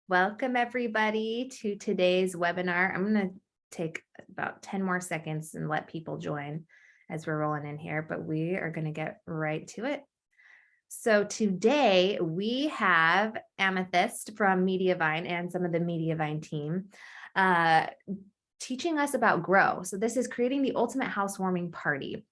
Welcome everybody to today's webinar. I'm going to take about 10 more seconds and let people join as we're rolling in here, but we are going to get right to it. So today we have Amethyst from Mediavine and some of the Mediavine team teaching us about Grow. So this is creating the ultimate housewarming party.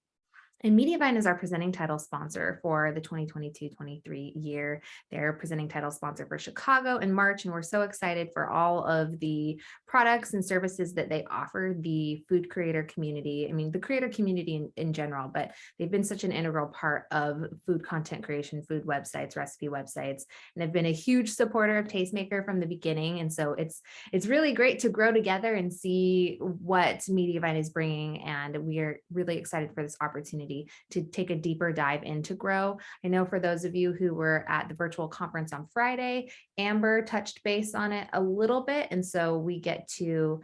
And Mediavine is our presenting title sponsor for the 2022-23 year. They're presenting title sponsor for Chicago in March, and we're so excited for all of the products and services that they offer the food creator community. I mean, the creator community in general, but they've been such an integral part of food content creation, food websites, recipe websites, and have been a huge supporter of Tastemaker from the beginning. And so it's really great to grow together and see what Mediavine is bringing, and we are really excited for this opportunity to take a deeper dive into Grow. I know for those of you who were at the virtual conference on Friday, Amber touched base on it a little bit, and so we get to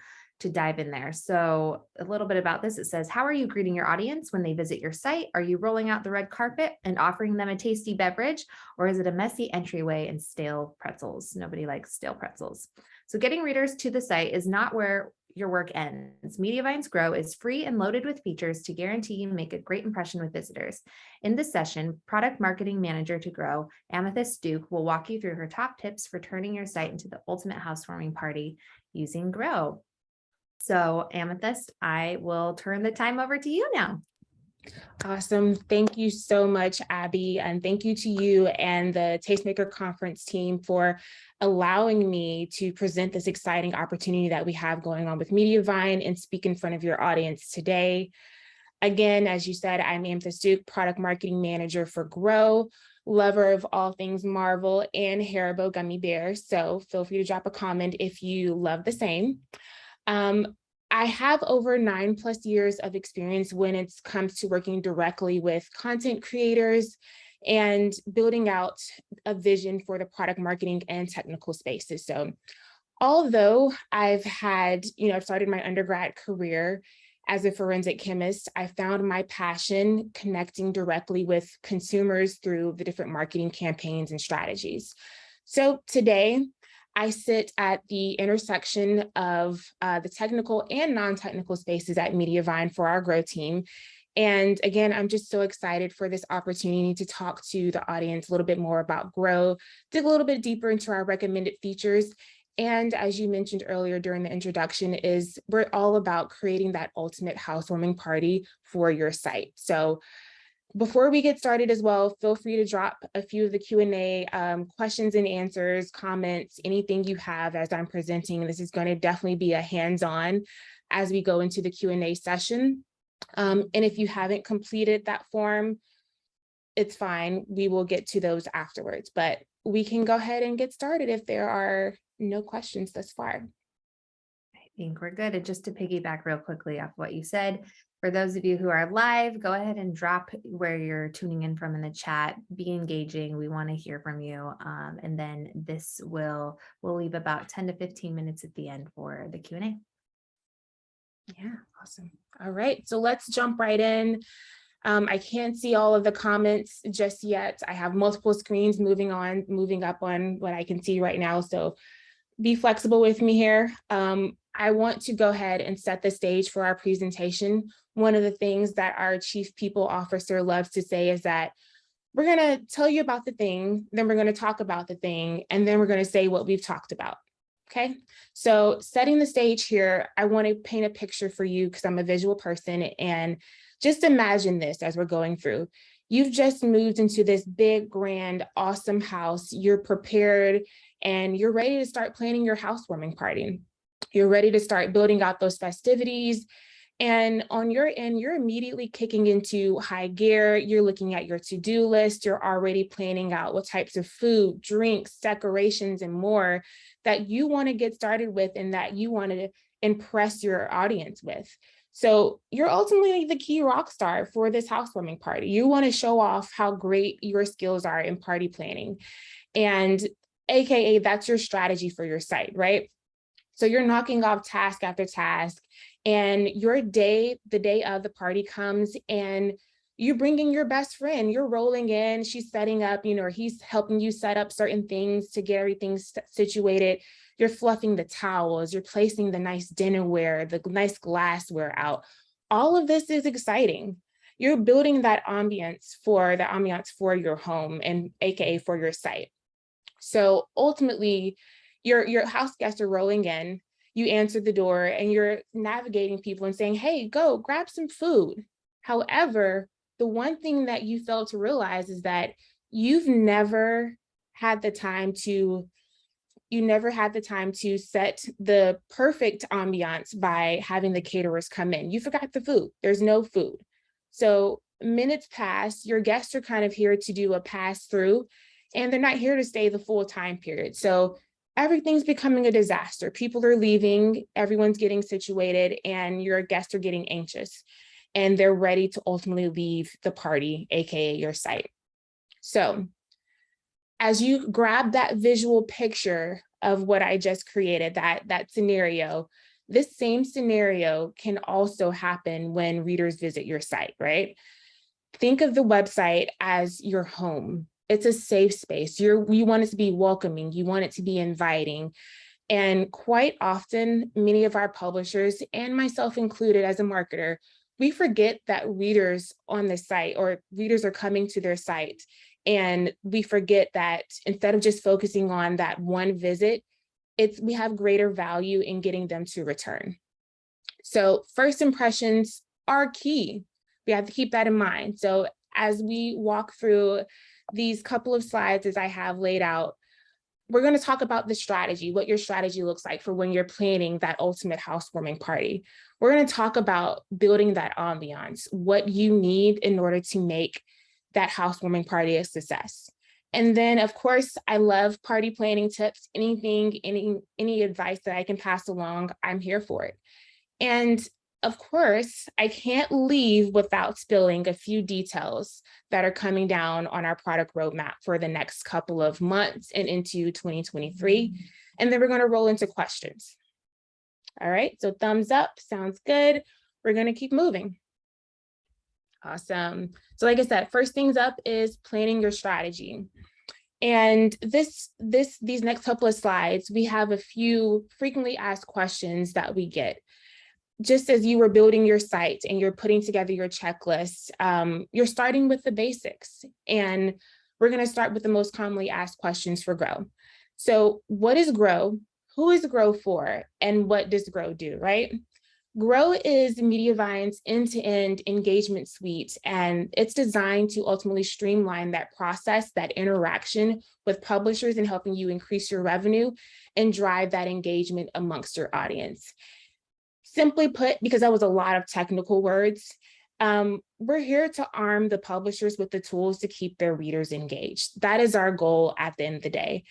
dive in there. So a little bit about this, it says, how are you greeting your audience when they visit your site? Are you rolling out the red carpet and offering them a tasty beverage, or is it a messy entryway and stale pretzels? Nobody likes stale pretzels. So getting readers to the site is not where your work ends. Mediavine's Grow is free and loaded with features to guarantee you make a great impression with visitors. In this session, product marketing manager to Grow, Amethyst Duke, will walk you through her top tips for turning your site into the ultimate housewarming party using Grow. So Amethyst, I will turn the time over to you now. Awesome. Thank you so much, Abby. And thank you to you and the Tastemaker Conference team for allowing me to present this exciting opportunity that we have going on with Mediavine and speak in front of your audience today. Again, as you said, I'm Amethyst Duke, Product Marketing Manager for Grow, lover of all things Marvel and Haribo gummy bears. So feel free to drop a comment if you love the same. I have over 9+ years of experience when it comes to working directly with content creators and building out a vision for the product marketing and technical spaces. So although I've started my undergrad career as a forensic chemist, I found my passion connecting directly with consumers through the different marketing campaigns and strategies. So today, I sit at the intersection of the technical and non-technical spaces at Mediavine for our Grow team. And again, I'm just so excited for this opportunity to talk to the audience a little bit more about Grow, dig a little bit deeper into our recommended features. And as you mentioned earlier during the introduction, we're all about creating that ultimate housewarming party for your site. So before we get started as well, feel free to drop a few of the Q&A questions and answers, comments, anything you have as I'm presenting. This is going to definitely be a hands-on as we go into the Q&A session. And if you haven't completed that form, it's fine. We will get to those afterwards, but we can go ahead and get started if there are no questions thus far. I think we're good. And just to piggyback real quickly off what you said, for those of you who are live, go ahead and drop where you're tuning in from in the chat. Be engaging. We want to hear from you. And then we'll leave about 10 to 15 minutes at the end for the Q&A. Yeah, awesome. All right, so let's jump right in. I can't see all of the comments just yet. I have multiple screens moving up on what I can see right now. So be flexible with me here. I want to go ahead and set the stage for our presentation. One of the things that our Chief People Officer loves to say is that we're going to tell you about the thing, then we're going to talk about the thing, and then we're going to say what we've talked about. Okay, so setting the stage here, I want to paint a picture for you because I'm a visual person, and just imagine this as we're going through. You've just moved into this big, grand, awesome house. You're prepared and you're ready to start planning your housewarming party. You're ready to start building out those festivities. And on your end, you're immediately kicking into high gear. You're looking at your to-do list. You're already planning out what types of food, drinks, decorations, and more that you want to get started with and that you want to impress your audience with. So you're ultimately the key rock star for this housewarming party. You want to show off how great your skills are in party planning. And AKA, that's your strategy for your site, right? So you're knocking off task after task, and your day, the day of the party comes, and You bring in your best friend, you're rolling in, she's setting up, or he's helping you set up certain things to get everything situated. You're fluffing the towels, you're placing the nice dinnerware, the nice glassware out. All of this is exciting. You're building that ambiance for your home and AKA for your site. So ultimately, your house guests are rolling in, you answer the door and you're navigating people and saying, hey, go grab some food. However, the one thing that you fail to realize is that you've never had the time to set the perfect ambiance by having the caterers come in. You forgot the food. There's no food. So minutes pass, your guests are kind of here to do a pass through, and they're not here to stay the full time period. So everything's becoming a disaster. People are leaving, everyone's getting situated, and your guests are getting anxious, and they're ready to ultimately leave the party, AKA your site. So as you grab that visual picture of what I just created, that scenario, this same scenario can also happen when readers visit your site, right? Think of the website as your home. It's a safe space. You want it to be welcoming. You want it to be inviting. And quite often, many of our publishers, and myself included as a marketer, we forget that readers on the site, or readers are coming to their site. And we forget that instead of just focusing on that one visit, we have greater value in getting them to return. So first impressions are key. We have to keep that in mind. So as we walk through these couple of slides as I have laid out, we're going to talk about the strategy, what your strategy looks like for when you're planning that ultimate housewarming party. We're going to talk about building that ambiance, what you need in order to make that housewarming party a success. And then, of course, I love party planning tips. Any advice that I can pass along, I'm here for it. And of course, I can't leave without spilling a few details that are coming down on our product roadmap for the next couple of months and into 2023. And then we're going to roll into questions. All right, so thumbs up, sounds good. We're going to keep moving. Awesome. So like I said, first things up is planning your strategy. And these next couple of slides, we have a few frequently asked questions that we get. Just as you were building your site and you're putting together your checklist, you're starting with the basics. And we're going to start with the most commonly asked questions for Grow. So what is Grow? Who is Grow for? And what does Grow do, right? Grow is Mediavine's end-to-end engagement suite, and it's designed to ultimately streamline that process, that interaction with publishers, and helping you increase your revenue and drive that engagement amongst your audience. Simply put, because that was a lot of technical words, we're here to arm the publishers with the tools to keep their readers engaged. That is our goal at the end of the day.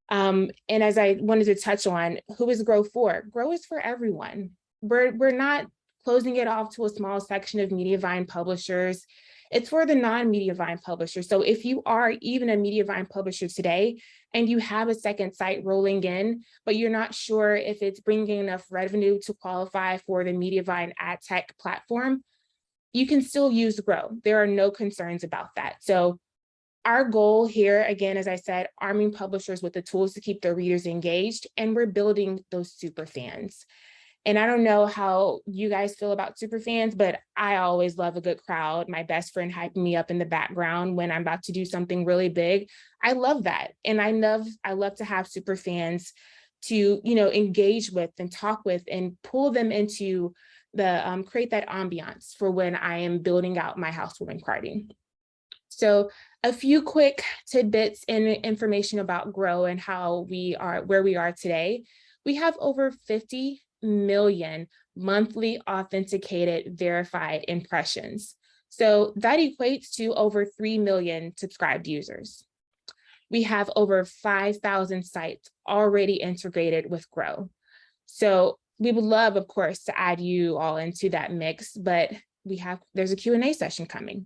And as I wanted to touch on, who is Grow for? Grow is for everyone. We're not closing it off to a small section of Mediavine publishers. It's for the non-Mediavine publishers. So if you are even a Mediavine publisher today and you have a second site rolling in, but you're not sure if it's bringing enough revenue to qualify for the Mediavine ad tech platform, you can still use Grow. There are no concerns about that. So our goal here, again, as I said, arming publishers with the tools to keep their readers engaged, and we're building those super fans. And I don't know how you guys feel about super fans, but I always love a good crowd. My best friend hyping me up in the background when I'm about to do something really big. I love that. And I love to have super fans to, engage with and talk with and pull them into the, create that ambiance for when I am building out my housewarming party. So a few quick tidbits and information about Grow and where we are today. We have over 50 million monthly authenticated verified impressions. So that equates to over 3 million subscribed users. We have over 5,000 sites already integrated with Grow. So we would love, of course, to add you all into that mix, but there's a Q&A session coming.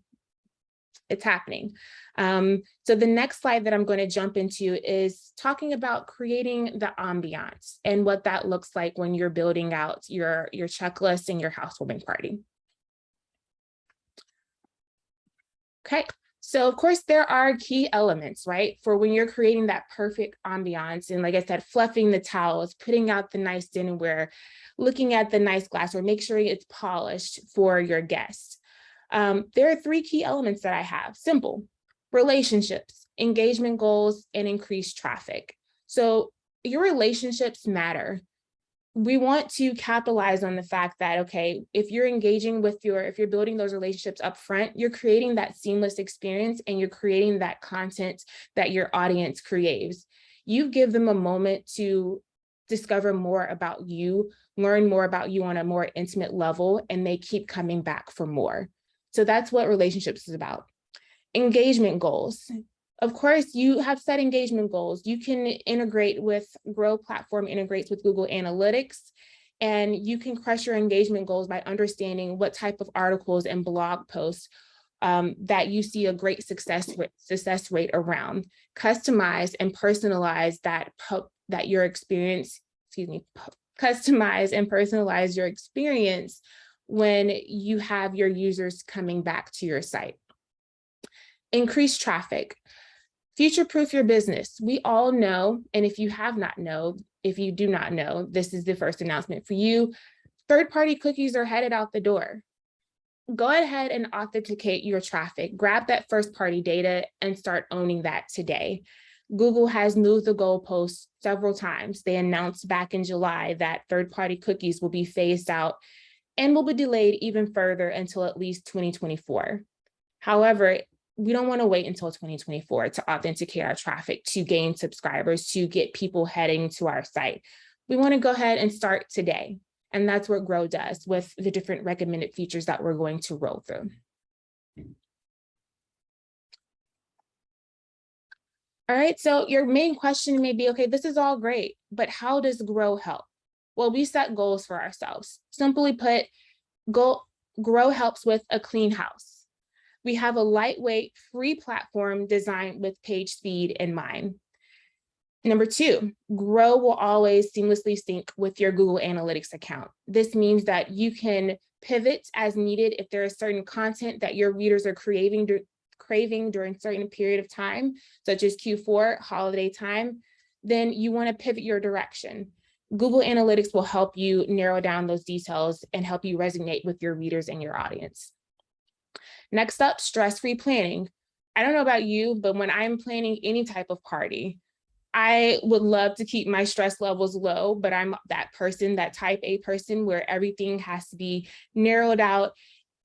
It's happening. So the next slide that I'm going to jump into is talking about creating the ambiance and what that looks like when you're building out your checklist and your housewarming party. Okay, so of course there are key elements, right? For when you're creating that perfect ambiance, and like I said, fluffing the towels, putting out the nice dinnerware, looking at the nice glassware, make sure it's polished for your guests. There are three key elements that I have. Simple: relationships, engagement goals, and increased traffic. So your relationships matter. We want to capitalize on the fact that, okay, if you're engaging with if you're building those relationships up front, you're creating that seamless experience and you're creating that content that your audience craves. You give them a moment to discover more about you, learn more about you on a more intimate level, and they keep coming back for more. So that's what relationships is about. Engagement goals. Of course, you have set engagement goals. You can integrate with Grow platform, integrates with Google Analytics, and you can crush your engagement goals by understanding what type of articles and blog posts that you see a great success rate around. Customize and personalize that your experience, customize and personalize your experience when you have your users coming back to your site. Increase traffic. Future-proof your business. We all know, and if you do not know, this is the first announcement for you. Third-party cookies are headed out the door. Go ahead and authenticate your traffic. Grab that first-party data and start owning that today. Google has moved the goalposts several times. They announced back in July that third-party cookies will be phased out and will be delayed even further until at least 2024. However, we don't want to wait until 2024 to authenticate our traffic, to gain subscribers, to get people heading to our site. We want to go ahead and start today. And that's what Grow does with the different recommended features that we're going to roll through. All right, so your main question may be, okay, this is all great, but how does Grow help? Well, we set goals for ourselves. Simply put, Grow helps with a clean house. We have a lightweight, free platform designed with page speed in mind. Number two, Grow will always seamlessly sync with your Google Analytics account. This means that you can pivot as needed if there is certain content that your readers are craving during a certain period of time, such as Q4, holiday time, then you want to pivot your direction. Google Analytics will help you narrow down those details and help you resonate with your readers and your audience. Next up, stress-free planning. I don't know about you, but when I'm planning any type of party, I would love to keep my stress levels low, but I'm that person, that type A person, where everything has to be narrowed out,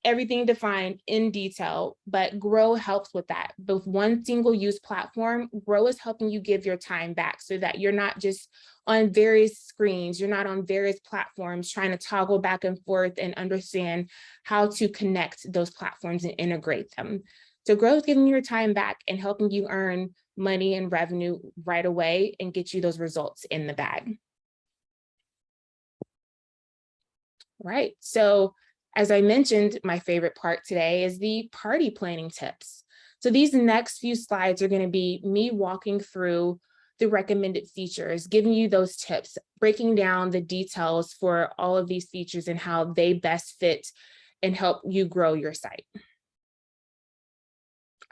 everything defined in detail, but Grow helps with that. Both one single use platform, Grow is helping you give your time back so that you're not just on various screens, you're not on various platforms trying to toggle back and forth and understand how to connect those platforms and integrate them. So Grow is giving you your time back and helping you earn money and revenue right away and get you those results in the bag. Right, so as I mentioned, my favorite part today is the party planning tips. So these next few slides are going to be me walking through the recommended features, giving you those tips, breaking down the details for all of these features and how they best fit and help you grow your site.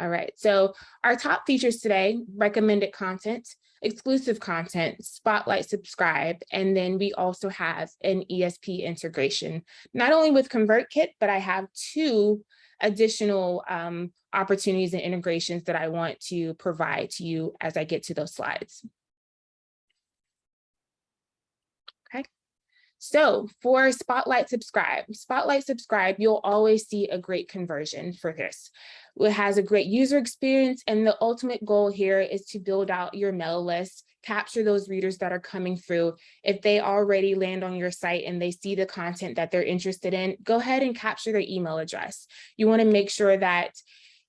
All right, so our top features today: recommended content, exclusive content, spotlight subscribe, and then we also have an ESP integration, not only with ConvertKit, but I have two additional opportunities and integrations that I want to provide to you as I get to those slides. Okay. So for Spotlight Subscribe, you'll always see a great conversion for this. It has a great user experience, and the ultimate goal here is to build out your mail list, capture those readers that are coming through. If they already land on your site and they see the content that they're interested in, go ahead and capture their email address. You want to make sure that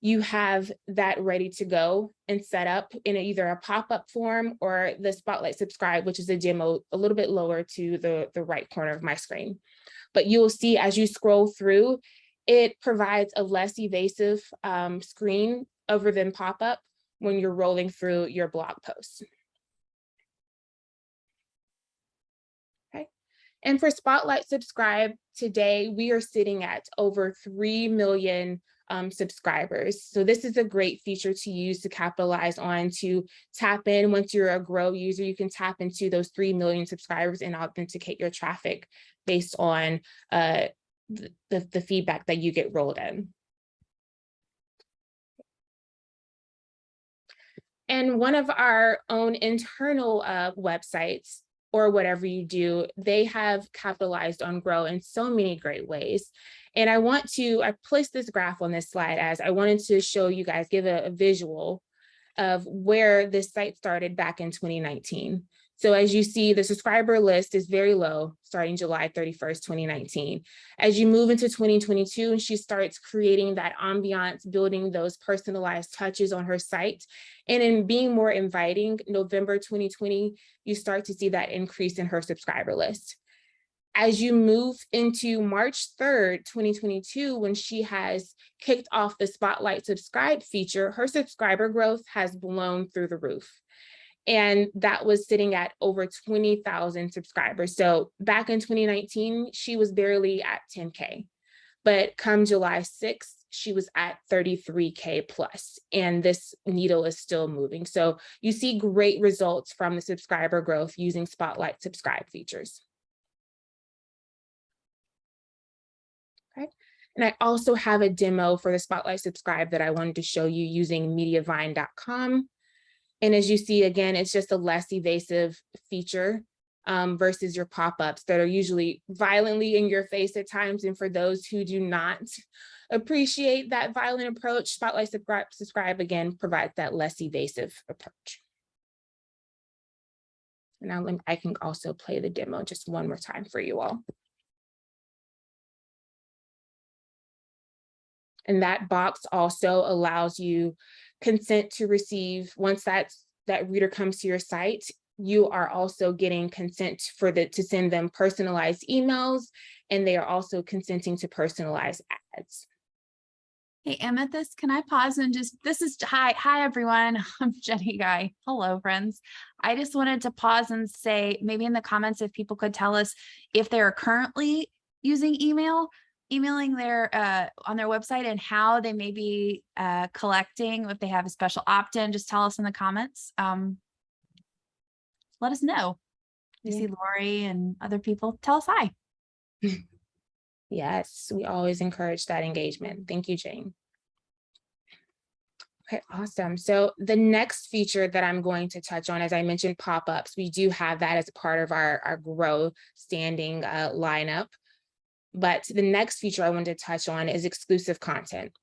you have that ready to go and set up in either a pop-up form or the Spotlight Subscribe, which is a demo a little bit lower to the right corner of my screen. But you'll see as you scroll through, it provides a less evasive screen other than pop-up when you're rolling through your blog posts. Okay. And for Spotlight Subscribe, today we are sitting at over 3 million subscribers. So this is a great feature to use to capitalize on, to tap in. Once you're a Grow user, you can tap into those 3 million subscribers and authenticate your traffic based on the feedback that you get rolled in. And one of our own internal websites, or whatever you do, they have capitalized on Grow in so many great ways. And I placed this graph on this slide as I wanted to show you guys, give a visual of where this site started back in 2019. So as you see, the subscriber list is very low, starting July 31st, 2019. As you move into 2022, and she starts creating that ambiance, building those personalized touches on her site, and in being more inviting, November 2020, you start to see that increase in her subscriber list. As you move into March 3rd, 2022, when she has kicked off the Spotlight Subscribe feature, her subscriber growth has blown through the roof. And that was sitting at over 20,000 subscribers. So back in 2019, she was barely at 10K. But come July 6th, she was at 33K plus, and this needle is still moving. So you see great results from the subscriber growth using Spotlight Subscribe features. Okay. And I also have a demo for the Spotlight Subscribe that I wanted to show you using Mediavine.com. And as you see, again, it's just a less evasive feature versus your pop-ups that are usually violently in your face at times. And for those who do not appreciate that violent approach, Spotlight Subscribe again provides that less evasive approach. And now I can also play the demo just one more time for you all. And that box also allows you consent to receive. Once that reader comes to your site, you are also getting consent to send them personalized emails, and they are also consenting to personalized ads. Hey, Amethyst, can I pause and hi everyone, I'm Jenny Guy. Hello, friends. I just wanted to pause and say, maybe in the comments, if people could tell us if they are currently using emailing their on their website, and how they may be collecting, if they have a special opt-in, just tell us in the comments. Let us know. You see Lori and other people, tell us hi. Yes, we always encourage that engagement. Thank you, Jane. Okay, awesome. So the next feature that I'm going to touch on, as I mentioned, pop-ups, we do have that as part of our Grow standing lineup. But the next feature I wanted to touch on is exclusive content.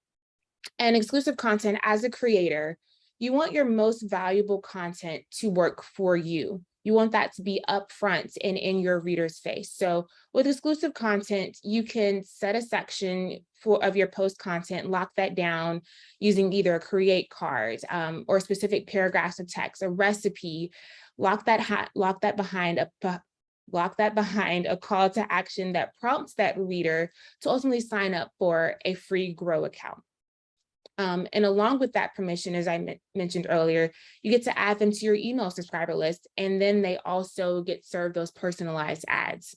And exclusive content, as a creator, you want your most valuable content to work for you. You want that to be upfront and in your reader's face. So with exclusive content, you can set a section of your post content, lock that down using either a create card or specific paragraphs of text, a recipe, lock that behind a call to action that prompts that reader to ultimately sign up for a free Grow account. And along with that permission, as I mentioned earlier, you get to add them to your email subscriber list, and then they also get served those personalized ads.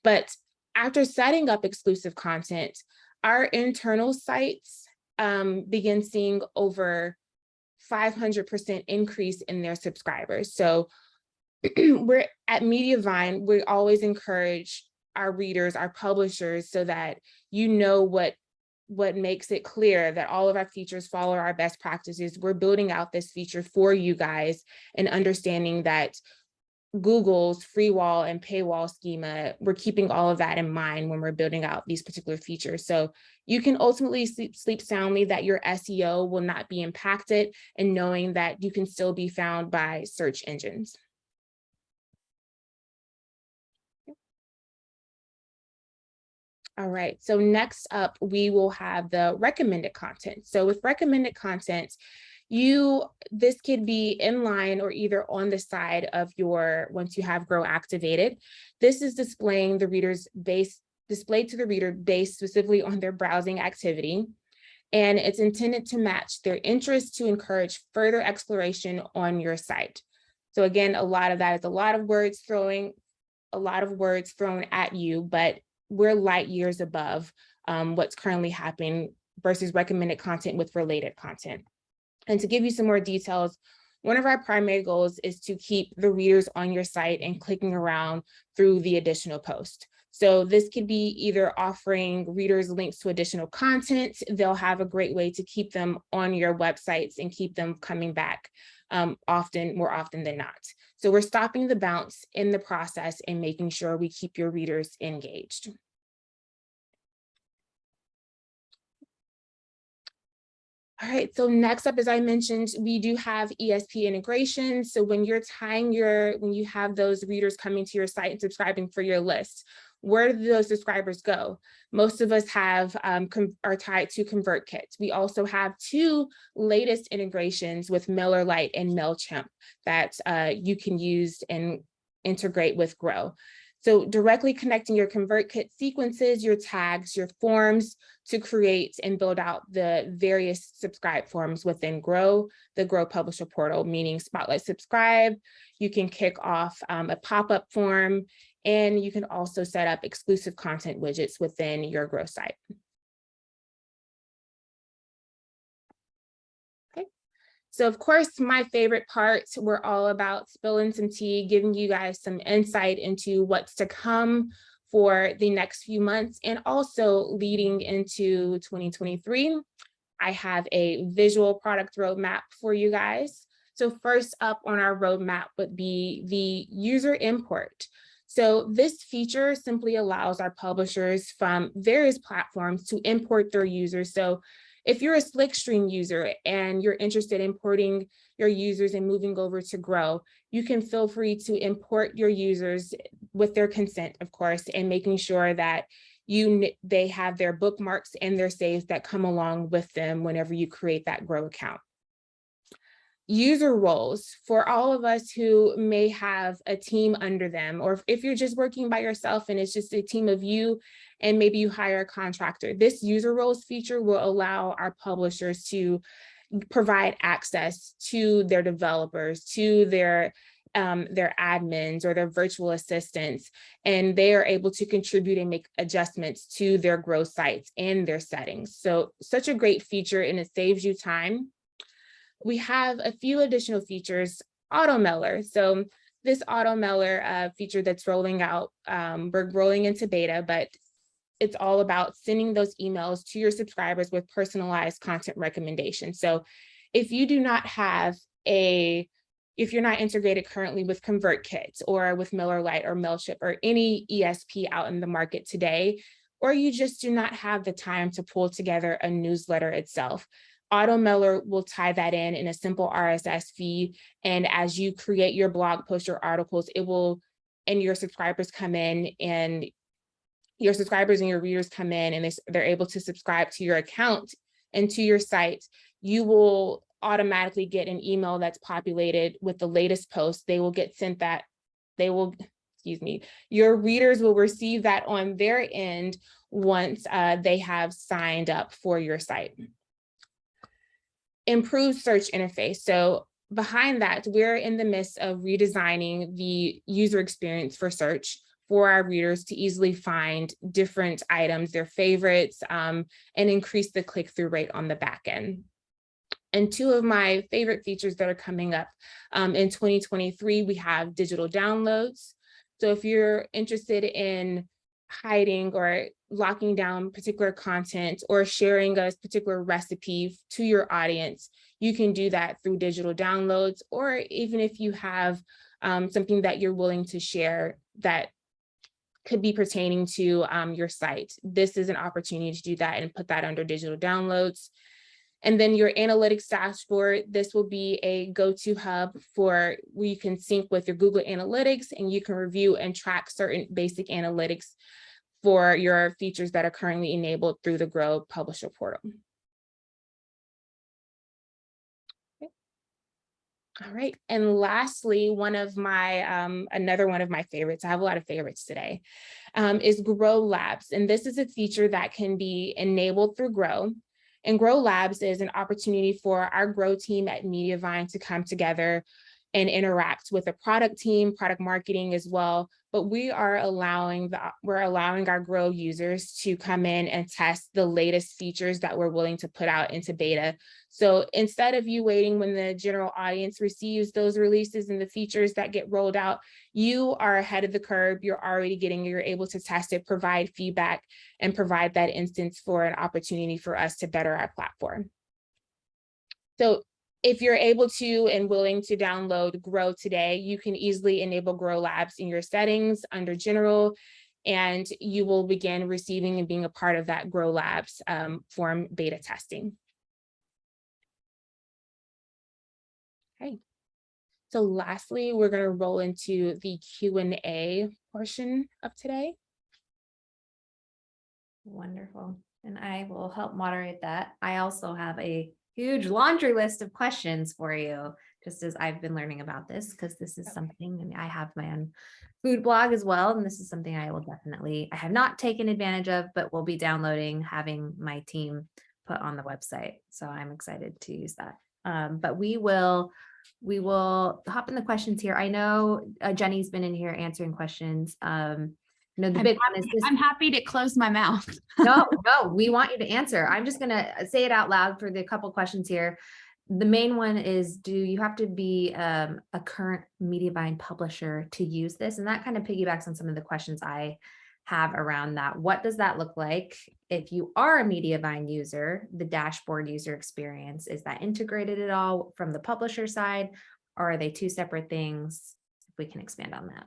But after setting up exclusive content, our internal sites begin seeing over 500% increase in their subscribers. So we're at Mediavine, we always encourage our readers, our publishers, so that you know what makes it clear that all of our features follow our best practices. We're building out this feature for you guys and understanding that Google's free wall and paywall schema, we're keeping all of that in mind when we're building out these particular features. So you can ultimately sleep soundly that your SEO will not be impacted, and knowing that you can still be found by search engines. All right, so next up, we will have the recommended content. So with recommended content, this could be in line or either on the side of once you have Grow activated. This is displayed to the reader based specifically on their browsing activity. And it's intended to match their interests to encourage further exploration on your site. So again, a lot of that is a lot of words thrown at you, but we're light years above what's currently happening versus recommended content with related content. And to give you some more details, one of our primary goals is to keep the readers on your site and clicking around through the additional post. So this could be either offering readers links to additional content. They'll have a great way to keep them on your websites and keep them coming back more often than not. So we're stopping the bounce in the process and making sure we keep your readers engaged. All right, so next up, as I mentioned, we do have ESP integration. So when you're when you have those readers coming to your site and subscribing for your list, where do those subscribers go? Most of us are tied to ConvertKit. We also have 2 latest integrations with MailerLite and MailChimp that you can use and integrate with Grow. So directly connecting your ConvertKit sequences, your tags, your forms to create and build out the various subscribe forms within Grow, the Grow Publisher Portal, meaning Spotlight Subscribe. You can kick off a pop-up form, and you can also set up exclusive content widgets within your Grow site. So of course, my favorite part, we're all about spilling some tea, giving you guys some insight into what's to come for the next few months and also leading into 2023. I have a visual product roadmap for you guys. So first up on our roadmap would be the user import. So this feature simply allows our publishers from various platforms to import their users. So if you're a Slickstream user and you're interested in importing your users and moving over to Grow, you can feel free to import your users with their consent, of course, and making sure that they have their bookmarks and their saves that come along with them whenever you create that Grow account. User roles for all of us who may have a team under them, or if you're just working by yourself and it's just a team of you and maybe you hire a contractor, this user roles feature will allow our publishers to provide access to their developers, to their admins or their virtual assistants, and they are able to contribute and make adjustments to their Grow sites and their settings. So such a great feature, and it saves you time. We have a few additional features, auto mailer. So this auto mailer feature that's rolling out, we're rolling into beta, but it's all about sending those emails to your subscribers with personalized content recommendations. So if you do not have if you're not integrated currently with ConvertKit or with MailerLite or MailChimp or any ESP out in the market today, or you just do not have the time to pull together a newsletter itself, AutoMailer will tie that in a simple RSS feed. And as you create your blog posts or articles, and your subscribers come in and your subscribers and your readers come in and they're able to subscribe to your account and to your site, you will automatically get an email that's populated with the latest post. They will get sent that, your readers will receive that on their end once they have signed up for your site. Improved search interface. So behind that, we're in the midst of redesigning the user experience for search for our readers to easily find different items, their favorites, and increase the click-through rate on the back end. And 2 of my favorite features that are coming up in 2023, we have digital downloads. So if you're interested in hiding or locking down particular content or sharing a particular recipe to your audience, you can do that through digital downloads, or even if you have something that you're willing to share that could be pertaining to your site. This is an opportunity to do that and put that under digital downloads. And then your analytics dashboard, this will be a go-to hub for where you can sync with your Google Analytics and you can review and track certain basic analytics for your features that are currently enabled through the Grow Publisher Portal. Okay. All right, and lastly, another one of my favorites, I have a lot of favorites today, is Grow Labs. And this is a feature that can be enabled through Grow. And Grow Labs is an opportunity for our Grow team at Mediavine to come together and interact with the product team, product marketing as well. But we're allowing our Grow users to come in and test the latest features that we're willing to put out into beta. So instead of you waiting when the general audience receives those releases and the features that get rolled out, you are ahead of the curve. You're able to test it, provide feedback, and provide that instance for an opportunity for us to better our platform. So if you're able to and willing to download Grow today, you can easily enable Grow Labs in your settings under General, and you will begin receiving and being a part of that Grow Labs form beta testing. Okay. So lastly, we're going to roll into the Q&A portion of today. Wonderful. And I will help moderate that. I also have a huge laundry list of questions for you, just as I've been learning about this, because this is something, and I have my own food blog as well. And this is something I have not taken advantage of, but will be downloading, having my team put on the website. So I'm excited to use that. But we will hop in the questions here. I know Jenny's been in here answering questions. The big one is this. I'm happy to close my mouth. No, we want you to answer. I'm just going to say it out loud for the couple questions here. The main one is, do you have to be a current Mediavine publisher to use this? And that kind of piggybacks on some of the questions I have around that. What does that look like? If you are a Mediavine user, the dashboard user experience, is that integrated at all from the publisher side, or are they two separate things? If we can expand on that.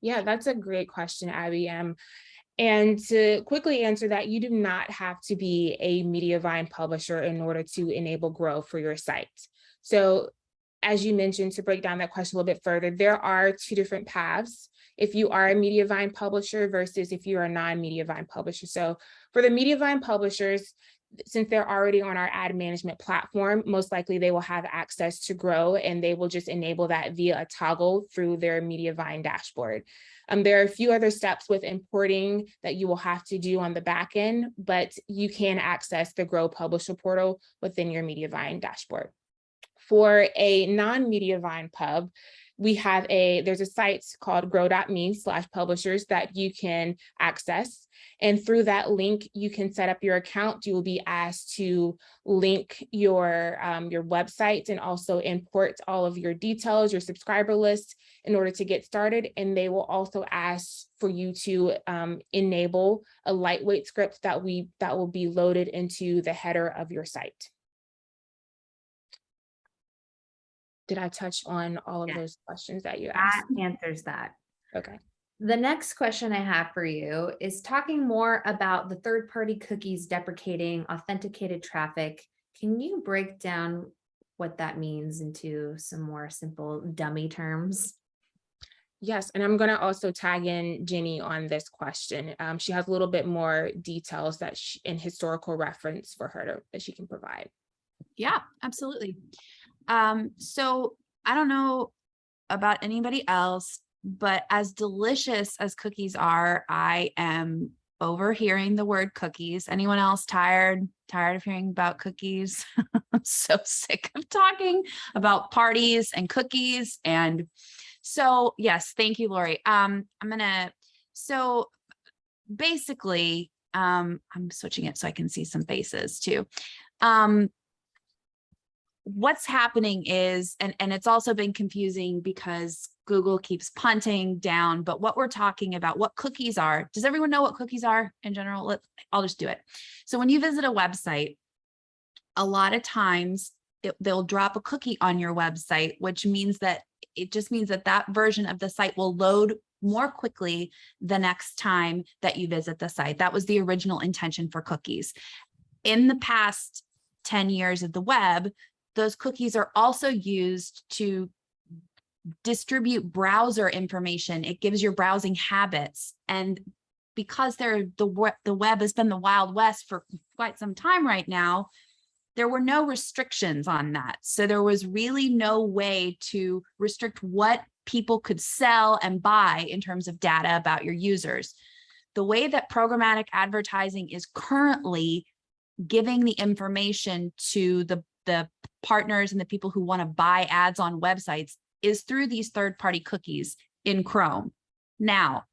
Yeah, that's a great question, Abby. And to quickly answer that, you do not have to be a Mediavine publisher in order to enable Grow for your site. So as you mentioned, to break down that question a little bit further, there are two different paths if you are a Mediavine publisher versus if you're a non-Mediavine publisher. So for the Mediavine publishers, since they're already on our ad management platform, most likely they will have access to Grow, and they will just enable that via a toggle through their Mediavine dashboard. There are a few other steps with importing that you will have to do on the back end, but you can access the Grow Publisher portal within your Mediavine dashboard. For a non-Mediavine pub, there's a site called grow.me/publishers that you can access. And through that link, you can set up your account. You will be asked to link your website and also import all of your details, your subscriber list in order to get started. And they will also ask for you to enable a lightweight script that will be loaded into the header of your site. Did I touch on all of those questions that you asked? That answers that. Okay. The next question I have for you is talking more about the third-party cookies deprecating authenticated traffic. Can you break down what that means into some more simple dummy terms? Yes, and I'm going to also tag in Jenny on this question. She has a little bit more details and historical reference for her that she can provide. Yeah, absolutely. So I don't know about anybody else, but as delicious as cookies are, I am overhearing the word cookies. Anyone else tired of hearing about cookies? I'm so sick of talking about parties and cookies. And so, yes, thank you, Lori. So basically, I'm switching it so I can see some faces too. What's happening is, and it's also been confusing because Google keeps punting down, but what we're talking about, what cookies are, does everyone know what cookies are in general? I'll just do it. So when you visit a website, a lot of times they'll drop a cookie on your website, which means that that version of the site will load more quickly the next time that you visit the site. That was the original intention for cookies. In the past 10 years of the web, those cookies are also used to distribute browser information. It gives your browsing habits. And because the web has been the Wild West for quite some time right now, there were no restrictions on that. So there was really no way to restrict what people could sell and buy in terms of data about your users. The way that programmatic advertising is currently giving the information to the partners and the people who want to buy ads on websites is through these third-party cookies in Chrome. Now,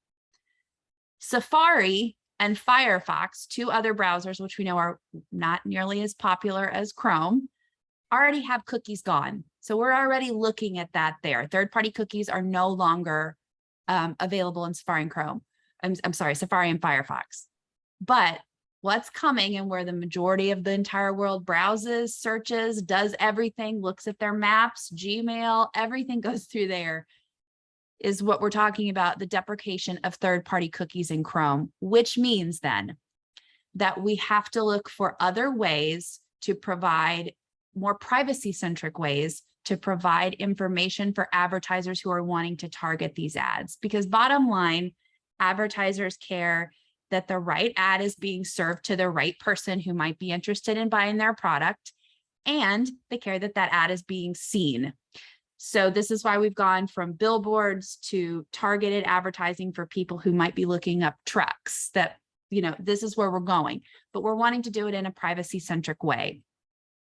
Safari and Firefox, two other browsers, which we know are not nearly as popular as Chrome, already have cookies gone. So we're already looking at that there. Third-party cookies are no longer available in Safari and Chrome. I'm sorry, Safari and Firefox. But what's coming, and where the majority of the entire world browses, searches, does everything, looks at their maps, Gmail, everything goes through there, is what we're talking about, the deprecation of third-party cookies in Chrome, which means then that we have to look for other ways to provide more privacy-centric ways to provide information for advertisers who are wanting to target these ads. Because bottom line, advertisers care that the right ad is being served to the right person who might be interested in buying their product, and they care that that ad is being seen. So this is why we've gone from billboards to targeted advertising for people who might be looking up trucks. That, you know, this is where we're going, but we're wanting to do it in a privacy-centric way.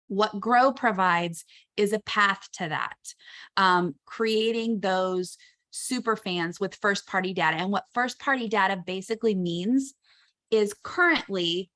What Grow provides is a path to that, creating those super fans with first-party data. And what first-party data basically means is currently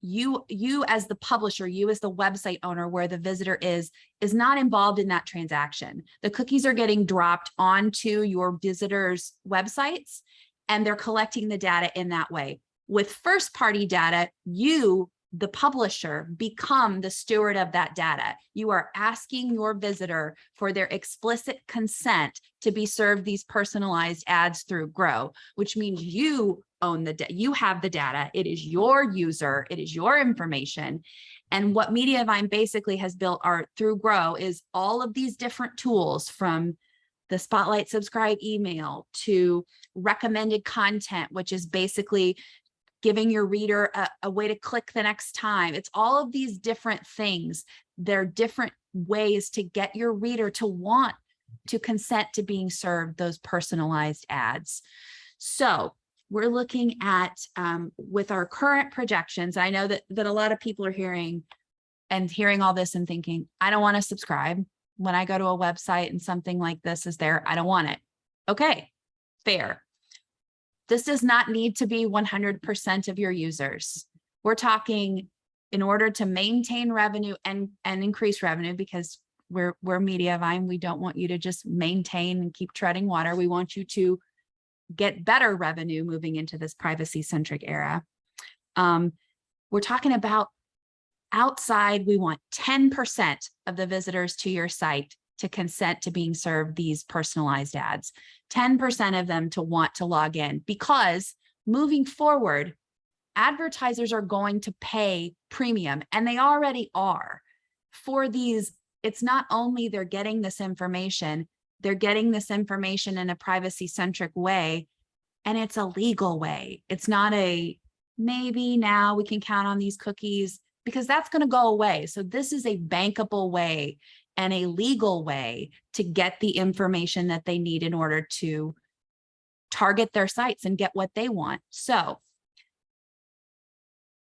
you as the publisher, you as the website owner where the visitor is not involved in that transaction. The cookies are getting dropped onto your visitors' websites, and they're collecting the data in that way. With first-party data, you, the publisher, become the steward of that data. You are asking your visitor for their explicit consent to be served these personalized ads through Grow, which means you own the data, you have the data, it is your user, it is your information. And what Mediavine basically has built through Grow is all of these different tools, from the Spotlight subscribe email to recommended content, which is basically giving your reader a way to click the next time. It's all of these different things. They're different ways to get your reader to want to consent to being served those personalized ads. So we're looking at, with our current projections, I know that a lot of people are hearing all this and thinking, I don't want to subscribe. When I go to a website and something like this is there, I don't want it. Okay, fair. This does not need to be 100% of your users. We're talking, in order to maintain revenue and increase revenue, because we're Mediavine, we don't want you to just maintain and keep treading water. We want you to get better revenue moving into this privacy-centric era. We're talking about outside, we want 10% of the visitors to your site to consent to being served these personalized ads, 10% of them to want to log in, because moving forward, advertisers are going to pay premium, and they already are for these. It's not only they're getting this information, they're getting this information in a privacy-centric way, and it's a legal way. It's not a maybe now we can count on these cookies, because that's going to go away. So this is a bankable way and a legal way to get the information that they need in order to target their sites and get what they want. So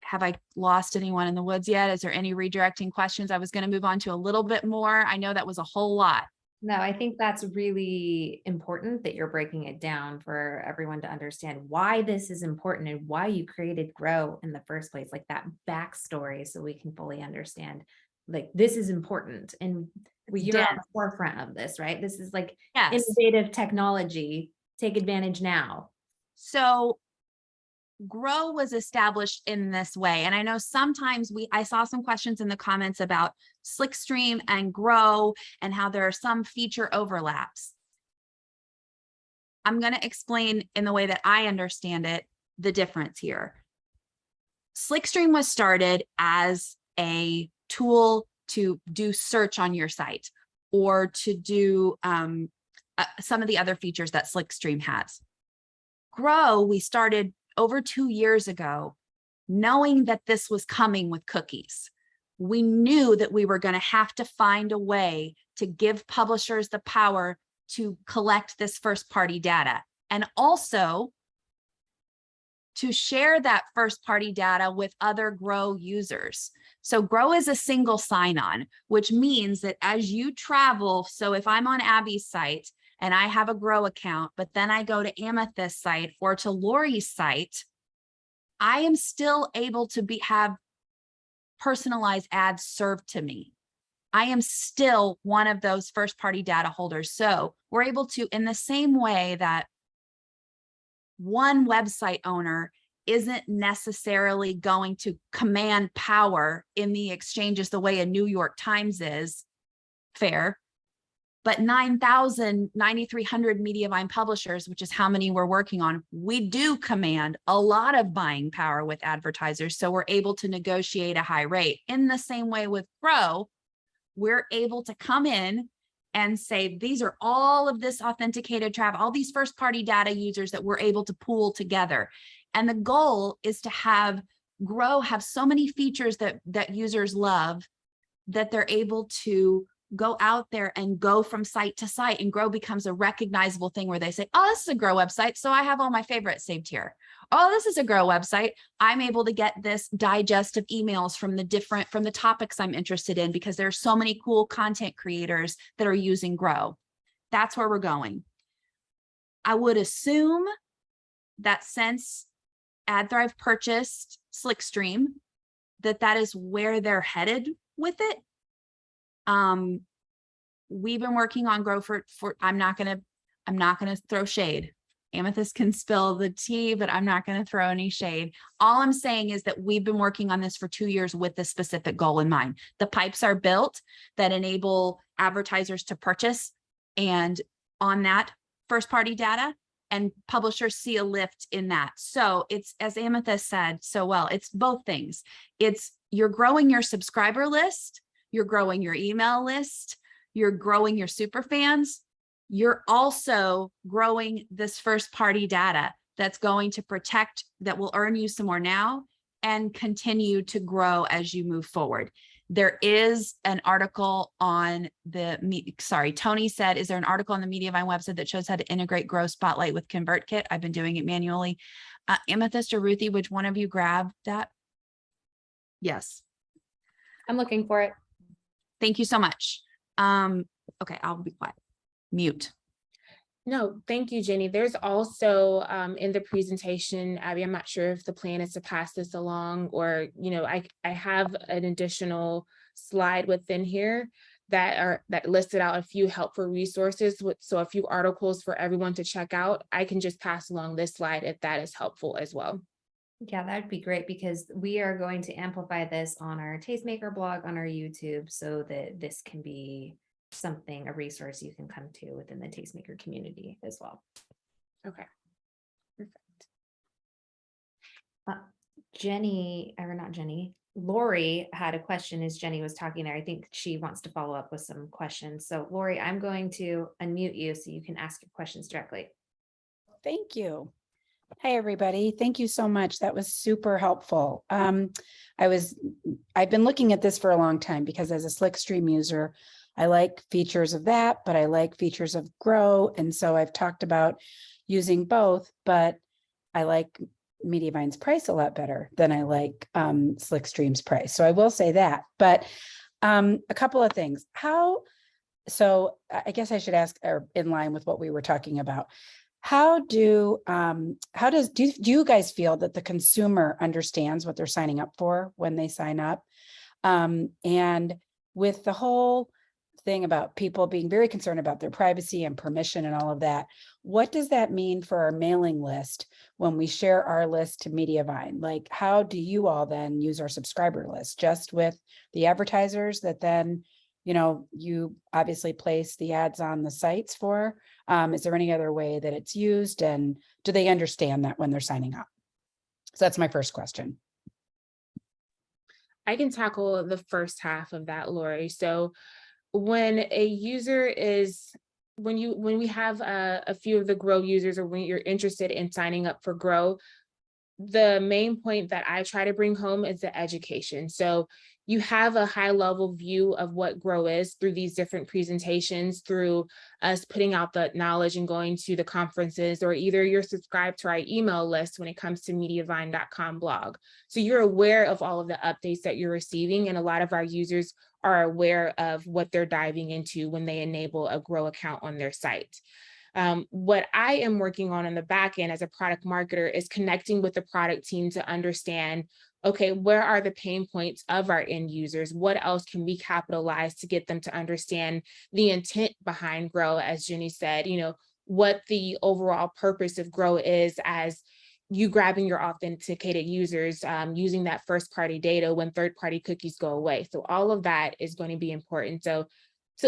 have I lost anyone in the woods yet? Is there any redirecting questions? I was going to move on to a little bit more. I know that was a whole lot. No, I think that's really important that you're breaking it down for everyone to understand why this is important and why you created Grow in the first place, like that backstory, so we can fully understand, like, this is important and you're on the forefront of this, right? This is like innovative technology. Take advantage now. So Grow was established in this way. And I know sometimes I saw some questions in the comments about Slickstream and Grow and how there are some feature overlaps. I'm going to explain in the way that I understand it, the difference here. Slickstream was started as a tool to do search on your site, or to do some of the other features that Slickstream has. Grow, we started over 2 years ago, knowing that this was coming with cookies. We knew that we were going to have to find a way to give publishers the power to collect this first-party data, and also to share that first party data with other Grow users. So Grow is a single sign-on, which means that as you travel, so if I'm on Abby's site and I have a Grow account, but then I go to Amethyst's site or to Lori's site, I am still able to have personalized ads served to me. I am still one of those first party data holders. So we're able to, in the same way that one website owner isn't necessarily going to command power in the exchanges the way a New York Times is, fair, but 9,300 Mediavine publishers, which is how many we're working on, we do command a lot of buying power with advertisers. So we're able to negotiate a high rate. In the same way with Grow, we're able to come in and say, these are all of this authenticated traffic, all these first party data users that we're able to pool together. And the goal is to have Grow have so many features that users love that they're able to go out there and go from site to site, and Grow becomes a recognizable thing where they say, oh, this is a Grow website, so I have all my favorites saved here. Oh, this is a Grow website. I'm able to get this digest of emails from the topics I'm interested in, because there's so many cool content creators that are using Grow. That's where we're going. I would assume that since AdThrive purchased Slickstream, that is where they're headed with it. We've been working on Grow for I'm not gonna throw shade. Amethyst can spill the tea, but I'm not gonna throw any shade. All I'm saying is that we've been working on this for 2 years with this specific goal in mind. The pipes are built that enable advertisers to purchase, and on that first party data, and publishers see a lift in that. So it's, as Amethyst said so well, it's both things. It's you're growing your subscriber list, you're growing your email list, you're growing your super fans, you're also growing this first party data that's going to protect, that will earn you some more now and continue to grow as you move forward. There is an article on Tony said, is there an article on the Mediavine website that shows how to integrate Grow Spotlight with ConvertKit? I've been doing it manually. Amethyst or Ruthie, which one of you grabbed that? Yes. I'm looking for it. Thank you so much. Okay, I'll be quiet. Mute. No, thank you, Jenny. There's also in the presentation, Abby, I'm not sure if the plan is to pass this along, or, I have an additional slide within here that listed out a few helpful resources. So a few articles for everyone to check out. I can just pass along this slide if that is helpful as well. Yeah, that'd be great, because we are going to amplify this on our Tastemaker blog, on our YouTube, so that this can be a resource you can come to within the Tastemaker community as well. Okay. Perfect. Lori had a question as Jenny was talking there. I think she wants to follow up with some questions. So Lori, I'm going to unmute you so you can ask your questions directly. Thank you. Hi, everybody. Thank you so much. That was super helpful. I've been looking at this for a long time, because as a Slickstream user, I like features of that, but I like features of Grow. And so I've talked about using both, but I like Mediavine's price a lot better than I like Slickstream's price. So I will say that, but a couple of things. So I guess I should ask, or in line with what we were talking about, do you guys feel that the consumer understands what they're signing up for when they sign up? And with the whole thing about people being very concerned about their privacy and permission and all of that, what does that mean for our mailing list when we share our list to Mediavine? Like, how do you all then use our subscriber list? Just with the advertisers that then, you obviously place the ads on the sites for? Is there any other way that it's used, and do they understand that when they're signing up? So that's my first question. I can tackle the first half of that, Lori. So when a user is, when we have a few of the Grow users, or when you're interested in signing up for Grow, the main point that I try to bring home is the education. So you have a high level view of what grow is through these different presentations, through us putting out the knowledge and going to the conferences, or either you're subscribed to our email list when it comes to mediavine.com blog. So you're aware of all of the updates that you're receiving, and a lot of our users are aware of what they're diving into when they enable a grow account on their site. What I am working on in the back end as a product marketer is connecting with the product team to understand, okay, where are the pain points of our end users? What else can we capitalize to get them to understand the intent behind Grow, as Jenny said, what the overall purpose of Grow is, as you grabbing your authenticated users, using that first party data when third party cookies go away. So all of that is going to be important. So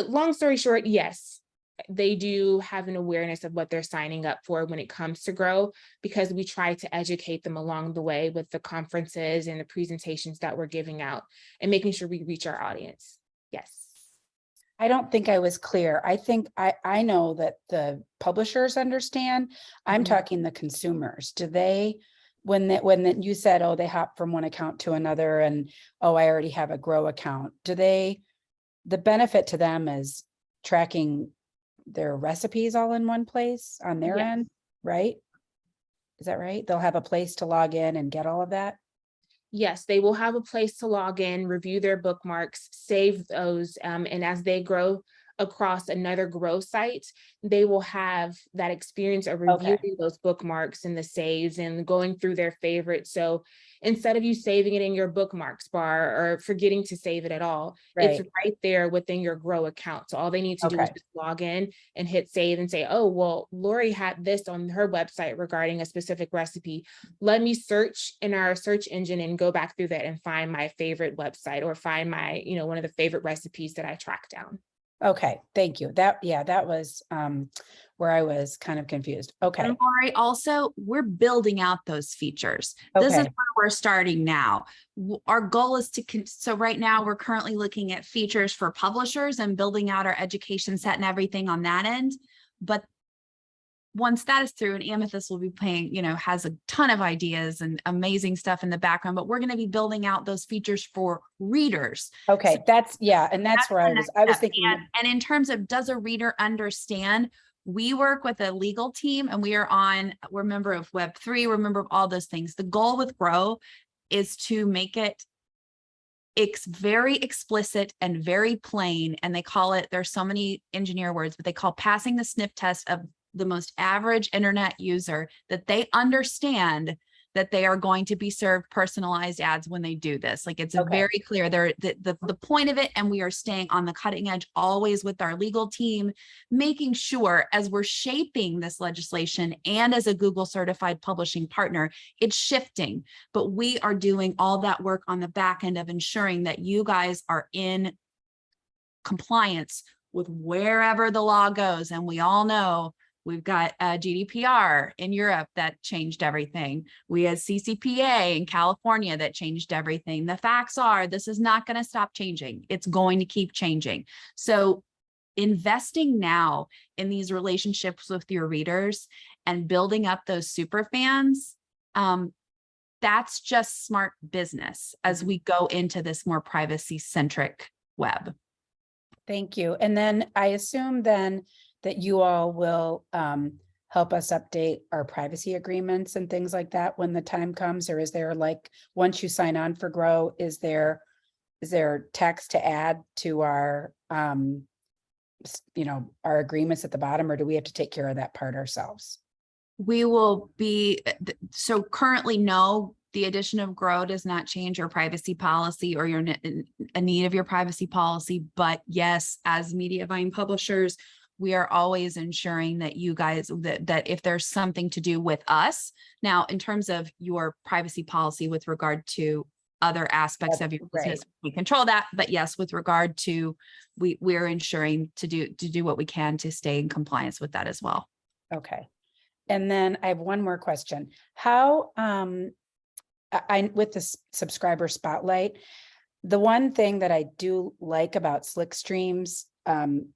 long story short, yes, they do have an awareness of what they're signing up for when it comes to Grow, because we try to educate them along the way with the conferences and the presentations that we're giving out and making sure we reach our audience. Yes. I don't think I was clear. I think I know that the publishers understand. I'm talking the consumers. Do they, when you said, oh, they hop from one account to another and, oh, I already have a Grow account. The benefit to them is tracking their recipes all in one place on their end, right? Is that right? They'll have a place to log in and get all of that? Yes, they will have a place to log in, review their bookmarks, save those, and as they grow across another Grow site, they will have that experience of reviewing those bookmarks and the saves and going through their favorites. So instead of you saving it in your bookmarks bar or forgetting to save it at all, it's right there within your Grow account. So all they need to do is just log in and hit save and say, oh, well, Lori had this on her website regarding a specific recipe. Let me search in our search engine and go back through that and find my favorite website, or find my, one of the favorite recipes that I tracked down. Okay, thank you. That was where I was kind of confused. Okay. And Lori, also, we're building out those features. This is where we're starting now. Our goal is so right now we're currently looking at features for publishers and building out our education set and everything on that end. But once that is through, and Amethyst will be playing, has a ton of ideas and amazing stuff in the background, but we're going to be building out those features for readers. Okay, so that's where I was thinking. And in terms of, does a reader understand? We work with a legal team, and we're a member of Web3, we're a member of all those things. The goal with Grow is to make it's very explicit and very plain. And they call it, there's so many engineer words, but they call passing the sniff test of the most average internet user, that they understand that they are going to be served personalized ads when they do this. Like, it's very clear. The point of it, and we are staying on the cutting edge always with our legal team, making sure as we're shaping this legislation and as a Google certified publishing partner, it's shifting, but we are doing all that work on the back end of ensuring that you guys are in compliance with wherever the law goes. And we all know we've got GDPR in Europe that changed everything. We had CCPA in California that changed everything. The facts are, this is not going to stop changing. It's going to keep changing. So investing now in these relationships with your readers and building up those super fans, that's just smart business as we go into this more privacy-centric web. Thank you. And then I assume then that you all will help us update our privacy agreements and things like that when the time comes, or is there, like, once you sign on for Grow, is there text to add to our our agreements at the bottom, or do we have to take care of that part ourselves? We will be, so currently, no, the addition of Grow does not change your privacy policy or your a need of your privacy policy. But yes, as Mediavine publishers, we are always ensuring that you guys, that if there's something to do with us, now in terms of your privacy policy with regard to other aspects of your business, we control that. But yes, with regard to, we're ensuring to do what we can to stay in compliance with that as well. Okay. And then I have one more question. How, with the subscriber spotlight, the one thing that I do like about Slickstream's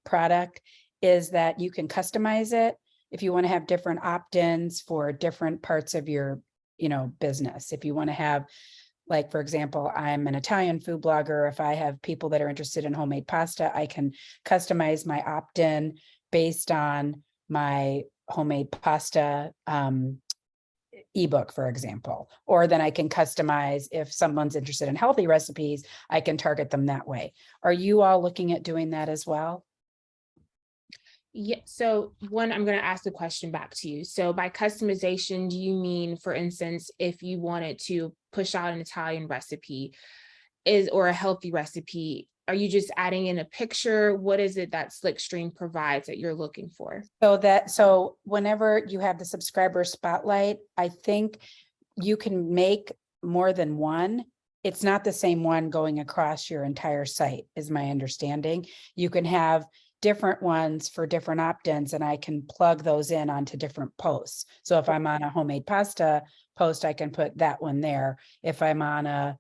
product is that you can customize it if you want to have different opt-ins for different parts of your business. If you want to have, like, for example, I'm an Italian food blogger. If I have people that are interested in homemade pasta, I can customize my opt-in based on my homemade pasta ebook, for example. Or then I can customize, if someone's interested in healthy recipes, I can target them that way. Are you all looking at doing that as well? Yeah, so one, I'm going to ask the question back to you. So by customization, do you mean, for instance, if you wanted to push out an Italian recipe or a healthy recipe, are you just adding in a picture? What is it that Slickstream provides that you're looking for? So whenever you have the subscriber spotlight, I think you can make more than one. It's not the same one going across your entire site, is my understanding. You can have different ones for different opt-ins, and I can plug those in onto different posts. So if I'm on a homemade pasta post, I can put that one there. If I'm on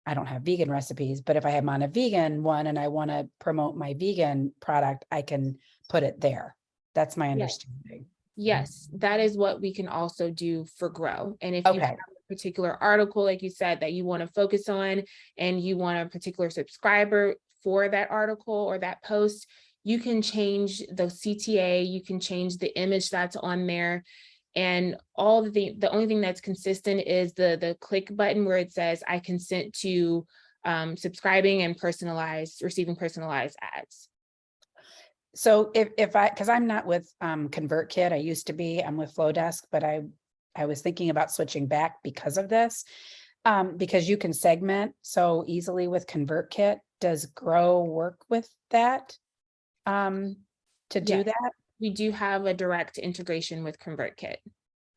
I don't have vegan recipes, but if I am on a vegan one and I want to promote my vegan product, I can put it there. That's my understanding. Yes, that is what we can also do for Grow. And if you Okay. have a particular article, like you said, that you want to focus on, and you want a particular subscriber for that article or that post, you can change the CTA, you can change the image that's on there. And the only thing that's consistent is the click button where it says, I consent to subscribing and receiving personalized ads. So because I'm not with ConvertKit, I used to be, I'm with Flowdesk, but I was thinking about switching back because of this, because you can segment so easily with ConvertKit. Does Grow work with that to do Yes. that? We do have a direct integration with ConvertKit.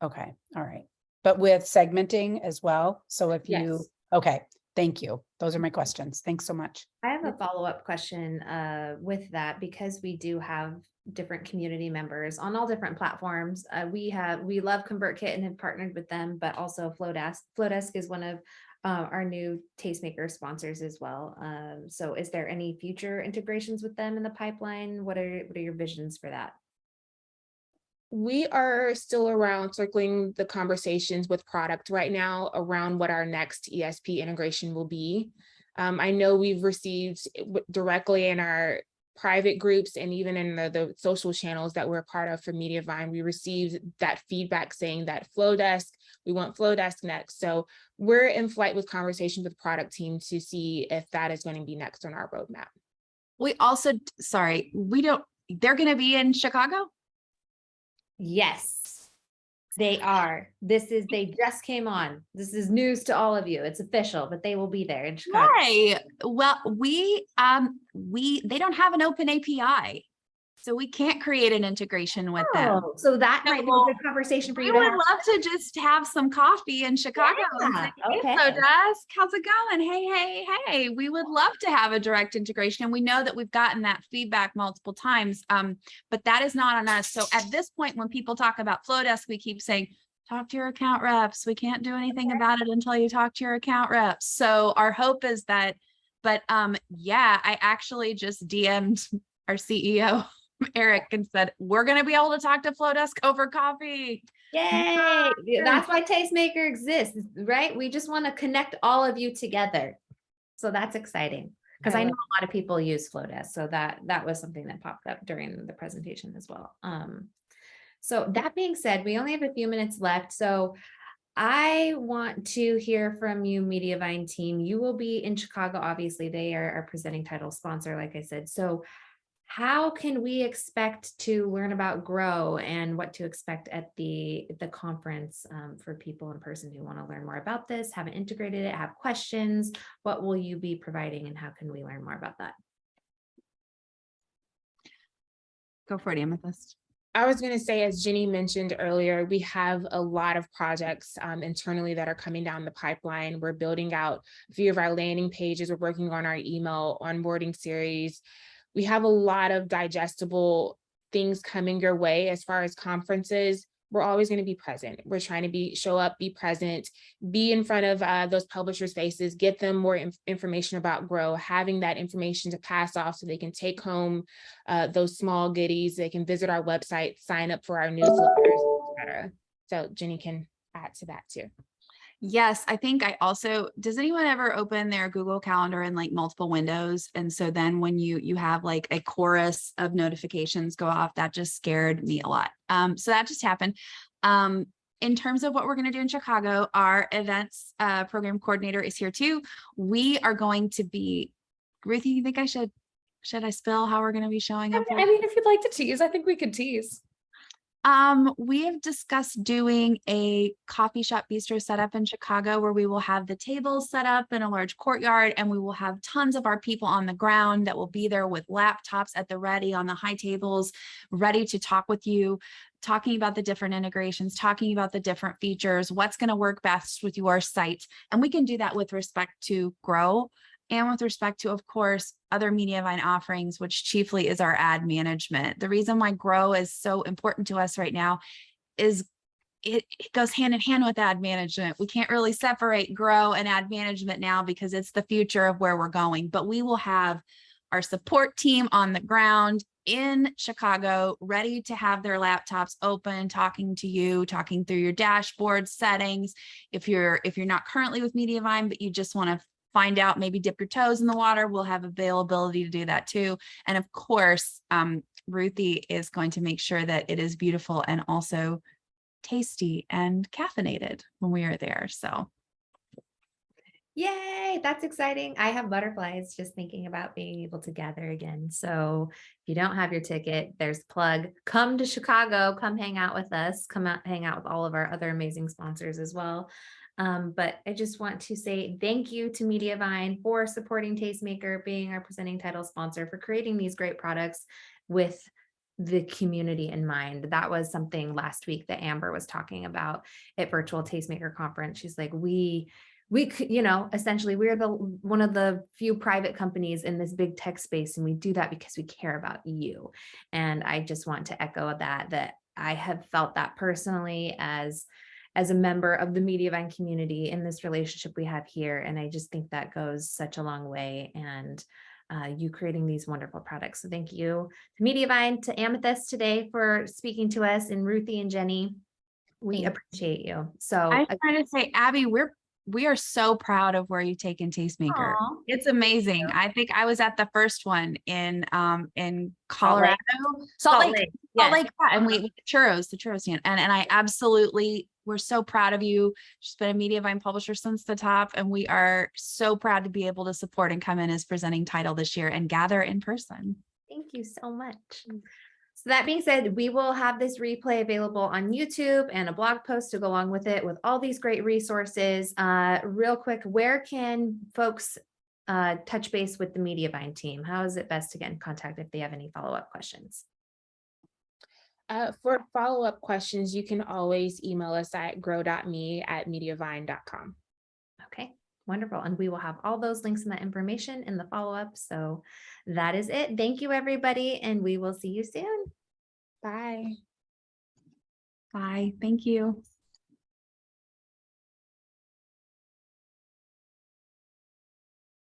Okay, all right. But with segmenting as well. So if you, Yes. okay, thank you. Those are my questions. Thanks so much. I have a follow-up question with that, because we do have different community members on all different platforms. We love ConvertKit and have partnered with them, but also Flowdesk. Flowdesk is one of our new tastemaker sponsors as well. So is there any future integrations with them in the pipeline? What are your visions for that? We are still around circling the conversations with product right now around what our next ESP integration will be. I know we've received directly in our private groups and even in the social channels that we're a part of for Mediavine, we received that feedback saying that we want Flowdesk next. So we're in flight with conversations with product team to see if that is going to be next on our roadmap. We also, they're going to be in Chicago? Yes, they are. They just came on. This is news to all of you. It's official, but they will be there in Chicago. Right. Well, they don't have an open API, so we can't create an integration with them. Oh, so that might be a good conversation for We you to would have. love to just have some coffee in Chicago. And say, hey, okay. Flowdesk, how's it going? Hey, we would love to have a direct integration. And we know that we've gotten that feedback multiple times, but that is not on us. So at this point, when people talk about Flowdesk, we keep saying, talk to your account reps. We can't do anything about it until you talk to your account reps. So our hope is that, but yeah, I actually just DM'd our CEO, Eric, and said, we're going to be able to talk to Flowdesk over coffee. Yay. That's why Tastemaker exists, right? We just want to connect all of you together. So that's exciting, because I know a lot of people use Flowdesk. So that was something that popped up during the presentation as well. So that being said, we only have a few minutes left. So I want to hear from you, Mediavine team. You will be in Chicago. Obviously, they are our presenting title sponsor, like I said. So how can we expect to learn about Grow and what to expect at the conference for people in person who want to learn more about this, haven't integrated it, have questions? What will you be providing, and how can we learn more about that? Go for it, Amethyst. I was going to say, as Jenny mentioned earlier, we have a lot of projects internally that are coming down the pipeline. We're building out a few of our landing pages. We're working on our email onboarding series. We have a lot of digestible things coming your way. As far as conferences, we're always going to be present. We're trying to show up, be present, be in front of those publishers' faces, get them more information about Grow, having that information to pass off so they can take home those small goodies. They can visit our website, sign up for our newsletters, etc. So Jenny can add to that too. Yes, I think I also, does anyone ever open their Google Calendar in like multiple windows? And so then when you have like a chorus of notifications go off, that just scared me a lot. So that just happened. In terms of what we're going to do in Chicago, our events program coordinator is here too. We are going to be, Ruthie, you think should I spill how we're going to be showing up? I mean, if you'd like to tease, I think we could tease. We have discussed doing a coffee shop bistro setup in Chicago where we will have the tables set up in a large courtyard, and we will have tons of our people on the ground that will be there with laptops at the ready on the high tables, ready to talk with you, talking about the different integrations, talking about the different features, what's going to work best with your site. And we can do that with respect to Grow and with respect to, of course, other Mediavine offerings, which chiefly is our ad management. The reason why Grow is so important to us right now is it goes hand in hand with ad management. We can't really separate Grow and ad management now because it's the future of where we're going. But we will have our support team on the ground in Chicago, ready to have their laptops open, talking to you, talking through your dashboard settings. If you're not currently with Mediavine, but you just want to find out, maybe dip your toes in the water, we'll have availability to do that too. And of course, Ruthie is going to make sure that it is beautiful and also tasty and caffeinated when we are there. So Yay, that's exciting. I have butterflies just thinking about being able to gather again. So if you don't have your ticket, there's the plug. Come to Chicago, come hang out with us, come out, hang out with all of our other amazing sponsors as well. But I just want to say thank you to Mediavine for supporting Tastemaker, being our presenting title sponsor, for creating these great products with the community in mind. That was something last week that Amber was talking about at Virtual Tastemaker Conference. She's like, we could, essentially we're one of the few private companies in this big tech space, and we do that because we care about you. And I just want to echo that I have felt that personally as a member of the Mediavine community in this relationship we have here. And I just think that goes such a long way, and you creating these wonderful products. So thank you to Mediavine, to Amethyst today for speaking to us, and Ruthie and Jenny, we appreciate you. So I'm trying to say, Abby, we are so proud of where you've taken Tastemaker. Aw, It's amazing. I think I was at the first one in Colorado, Salt Lake, yes. and we the churros stand. And I absolutely, we're so proud of you. She's been a Mediavine publisher since the top, and we are so proud to be able to support and come in as presenting title this year and gather in person. Thank you so much. So that being said, we will have this replay available on YouTube and a blog post to go along with it, with all these great resources. Real quick, where can folks touch base with the Mediavine team? How is it best to get in contact if they have any follow-up questions? For follow-up questions, you can always email us at grow.me@mediavine.com. Okay, wonderful. And we will have all those links and that information in the follow-up. So that is it. Thank you, everybody, and we will see you soon. Bye. Bye. Thank you.